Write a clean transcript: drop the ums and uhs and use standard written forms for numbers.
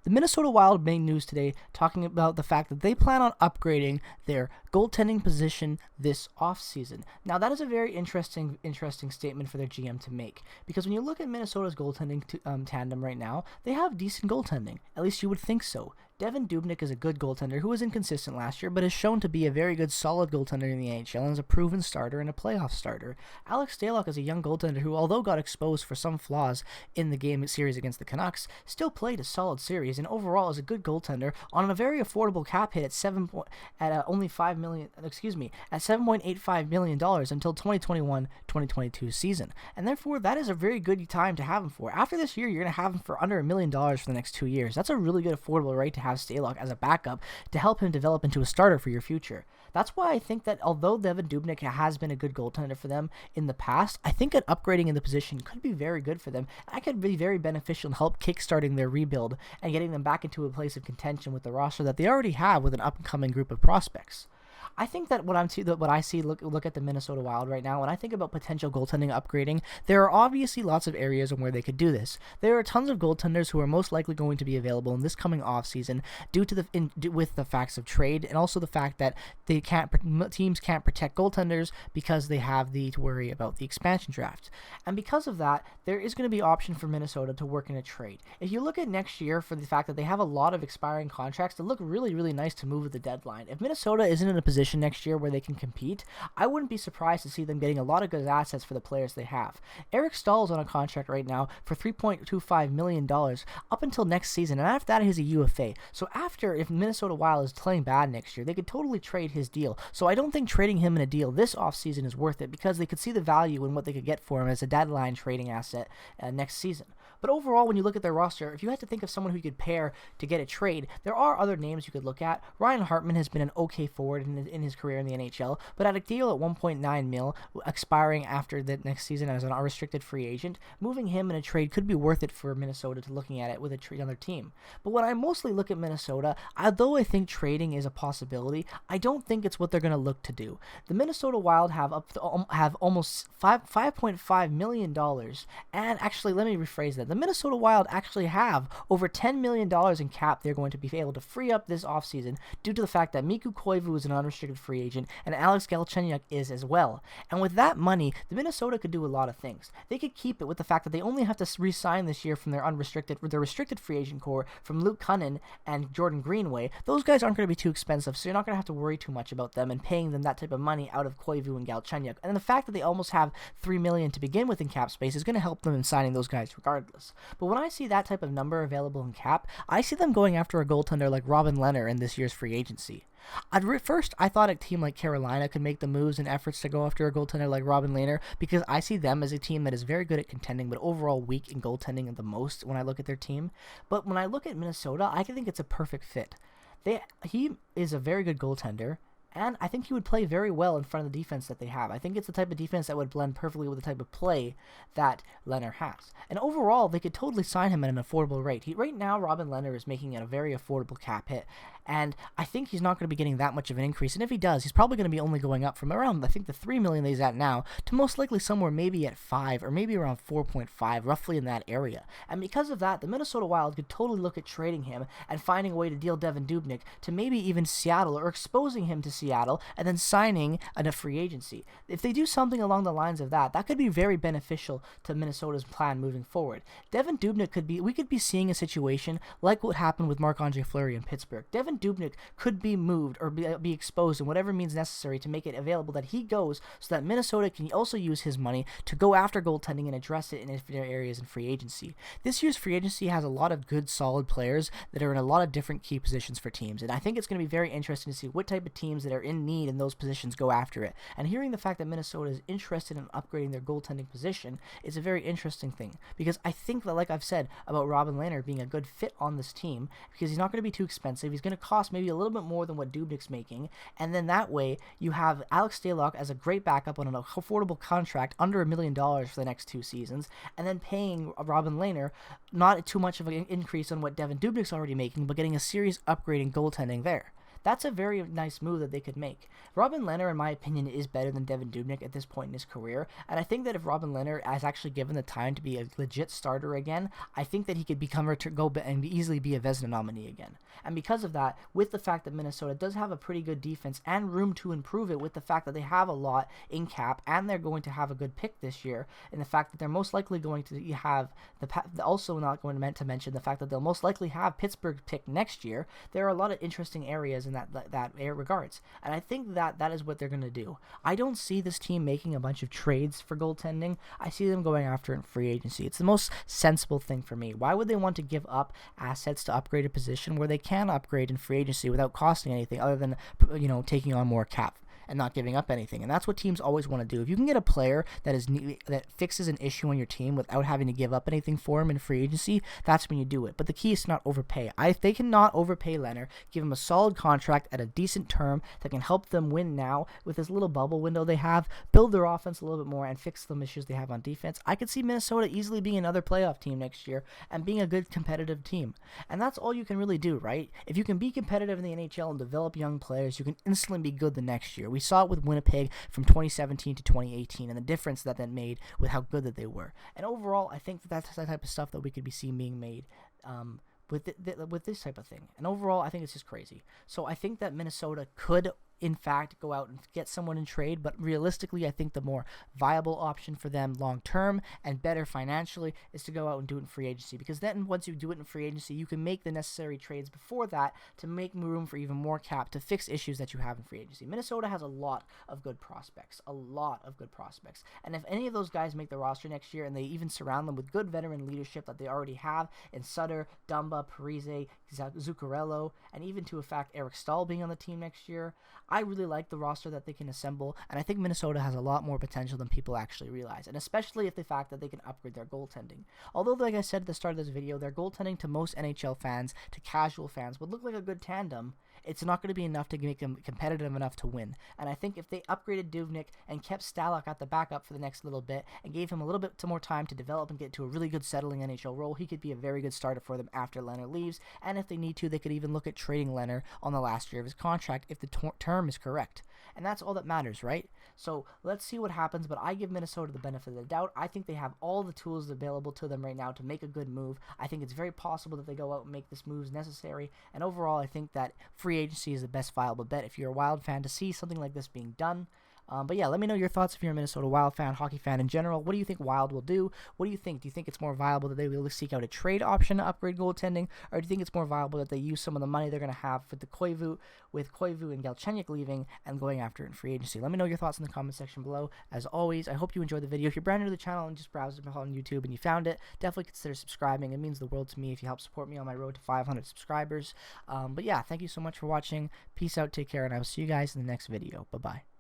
The Minnesota Wild made news today talking about the fact that they plan on upgrading their goaltending position this offseason. Now, that is a very interesting statement for their GM to make, because when you look at Minnesota's goaltending tandem right now, they have decent goaltending. At least you would think so. Devan Dubnyk is a good goaltender who was inconsistent last year, but has shown to be a very good, solid goaltender in the NHL and is a proven starter and a playoff starter. Alex Stalock is a young goaltender who, although got exposed for some flaws in the game series against the Canucks, still played a solid series and overall is a good goaltender on a very affordable cap hit at only $7.85 million until 2021-2022 season, and therefore that is a very good time to have him for. After this year, you're going to have him for under $1 million for the next 2 years. That's a really good affordable rate to have Stalock as a backup to help him develop into a starter for your future. That's why I think that although Devan Dubnyk has been a good goaltender for them in the past, I think that upgrading in the position could be very good for them. That could be very beneficial and help kickstarting their rebuild and getting them back into a place of contention with the roster that they already have with an upcoming group of prospects. I think that look at the Minnesota Wild right now, when I think about potential goaltending upgrading, there are obviously lots of areas where they could do this. There are tons of goaltenders who are most likely going to be available in this coming offseason with the facts of trade, and also the fact that teams can't protect goaltenders because they have to worry about the expansion draft. And because of that, there is going to be option for Minnesota to work in a trade. If you look at next year, for the fact that they have a lot of expiring contracts that look really, really nice to move at the deadline, if Minnesota isn't in a position next year where they can compete, I wouldn't be surprised to see them getting a lot of good assets for the players they have. Eric Staal is on a contract right now for $3.25 million up until next season, and after that he's a UFA. So if Minnesota Wild is playing bad next year, they could totally trade his deal. So I don't think trading him in a deal this offseason is worth it, because they could see the value in what they could get for him as a deadline trading asset next season. But overall, when you look at their roster, if you had to think of someone who you could pair to get a trade, there are other names you could look at. Ryan Hartman has been an okay forward in his career in the NHL, but at a deal at $1.9 million, expiring after the next season as an unrestricted free agent, moving him in a trade could be worth it for Minnesota to looking at it with another team. But when I mostly look at Minnesota, although I think trading is a possibility, I don't think it's what they're going to look to do. The Minnesota Wild have almost $5.5 million, and actually, let me rephrase that. The Minnesota Wild actually have over $10 million in cap they're going to be able to free up this offseason due to the fact that Mikko Koivu is an unrestricted free agent and Alex Galchenyuk is as well. And with that money, the Minnesota could do a lot of things. They could keep it with the fact that they only have to re-sign this year from their restricted free agent core from Luke Cunnin and Jordan Greenway. Those guys aren't going to be too expensive, so you're not going to have to worry too much about them and paying them that type of money out of Koivu and Galchenyuk. And the fact that they almost have $3 million to begin with in cap space is going to help them in signing those guys regardless. But when I see that type of number available in cap, I see them going after a goaltender like Robin Lehner in this year's free agency. First, I thought a team like Carolina could make the moves and efforts to go after a goaltender like Robin Lehner, because I see them as a team that is very good at contending, but overall weak in goaltending the most when I look at their team. But when I look at Minnesota, I think it's a perfect fit. He is a very good goaltender, and I think he would play very well in front of the defense that they have. I think it's the type of defense that would blend perfectly with the type of play that Lehner has. And overall, they could totally sign him at an affordable rate. Right now, Robin Lehner is making it a very affordable cap hit, and I think he's not going to be getting that much of an increase. And if he does, he's probably going to be only going up from around, I think, the $3 million that he's at now to most likely somewhere maybe at 5 or maybe around 4.5, roughly in that area. And because of that, the Minnesota Wild could totally look at trading him and finding a way to deal Devan Dubnyk to maybe even Seattle, or exposing him to Seattle and then signing a free agency. If they do something along the lines of that, that could be very beneficial to Minnesota's plan moving forward. Devan Dubnyk we could be seeing a situation like what happened with Marc-Andre Fleury in Pittsburgh. Devan Dubnyk could be moved or be exposed in whatever means necessary to make it available that he goes, so that Minnesota can also use his money to go after goaltending and address it in their areas in free agency. This year's free agency has a lot of good, solid players that are in a lot of different key positions for teams, and I think it's going to be very interesting to see what type of teams that are in need in those positions go after it. And hearing the fact that Minnesota is interested in upgrading their goaltending position is a very interesting thing, because I think that, like I've said about Robin Lehner being a good fit on this team, because he's not going to be too expensive. He's going to cost maybe a little bit more than what Dubnyk's making, and then that way you have Alex Stalock as a great backup on an affordable contract under $1 million for the next 2 seasons, and then paying Robin Lehner not too much of an increase on what Devan Dubnyk's already making, but getting a serious upgrade in goaltending there. that's a very nice move that they could make. Robin Lehner, in my opinion, is better than Devan Dubnyk at this point in his career, and I think that if Robin Lehner is actually given the time to be a legit starter again, I think that he could go and easily be a Vezina nominee again. And because of that, with the fact that Minnesota does have a pretty good defense and room to improve it, with the fact that they have a lot in cap and they're going to have a good pick this year, and the fact that they're most likely going to have also not going to mention the fact that they'll most likely have Pittsburgh pick next year, there are a lot of interesting areas in that regards. And I think that is what they're going to do. I don't see this team making a bunch of trades for goaltending. I see them going after it in free agency. It's the most sensible thing for me. Why would they want to give up assets to upgrade a position where they can upgrade in free agency without costing anything other than, taking on more cap and not giving up anything? And that's what teams always want to do. If you can get a player that fixes an issue on your team without having to give up anything for him in free agency, that's when you do it. But the key is to not overpay. If they cannot overpay Lehner, give him a solid contract at a decent term that can help them win now with this little bubble window they have, build their offense a little bit more, and fix some issues they have on defense, I could see Minnesota easily being another playoff team next year and being a good competitive team. And that's all you can really do, right? If you can be competitive in the NHL and develop young players, you can instantly be good the next year. We saw it with Winnipeg from 2017 to 2018 and the difference that made with how good that they were. And overall, I think that's the type of stuff that we could be seeing being made with this type of thing. And overall, I think it's just crazy. So I think that Minnesota could, in fact, go out and get someone in trade, but realistically, I think the more viable option for them long term and better financially is to go out and do it in free agency, because then once you do it in free agency, you can make the necessary trades before that to make room for even more cap to fix issues that you have in free agency. Minnesota has a lot of good prospects, and if any of those guys make the roster next year and they even surround them with good veteran leadership that they already have in Sutter, Dumba, Parise, Zuccarello, and even to a fact Eric Stahl being on the team next year, I really like the roster that they can assemble, and I think Minnesota has a lot more potential than people actually realize, and especially if the fact that they can upgrade their goaltending. Although, like I said at the start of this video, their goaltending to most NHL fans, to casual fans, would look like a good tandem, it's not going to be enough to make them competitive enough to win. And I think if they upgraded Dubnyk and kept Stalock at the backup for the next little bit and gave him a little bit more time to develop and get to a really good settling NHL role, he could be a very good starter for them after Lehner leaves. And if they need to, they could even look at trading Lehner on the last year of his contract if the term is correct. And that's all that matters, right? So let's see what happens, but I give Minnesota the benefit of the doubt. I think they have all the tools available to them right now to make a good move. I think it's very possible that they go out and make this move necessary, and overall I think that free agency is the best viable bet if you're a Wild fan to see something like this being done. But yeah, let me know your thoughts if you're a Minnesota Wild fan, hockey fan in general. What do you think Wild will do? What do you think? Do you think it's more viable that they will seek out a trade option to upgrade goaltending? Or do you think it's more viable that they use some of the money they're going to have with Koivu and Galchenyuk leaving and going after it in free agency? Let me know your thoughts in the comment section below. As always, I hope you enjoyed the video. If you're brand new to the channel and just browsed on YouTube and you found it, definitely consider subscribing. It means the world to me if you help support me on my road to 500 subscribers. But yeah, thank you so much for watching. Peace out, take care, and I will see you guys in the next video. Bye-bye.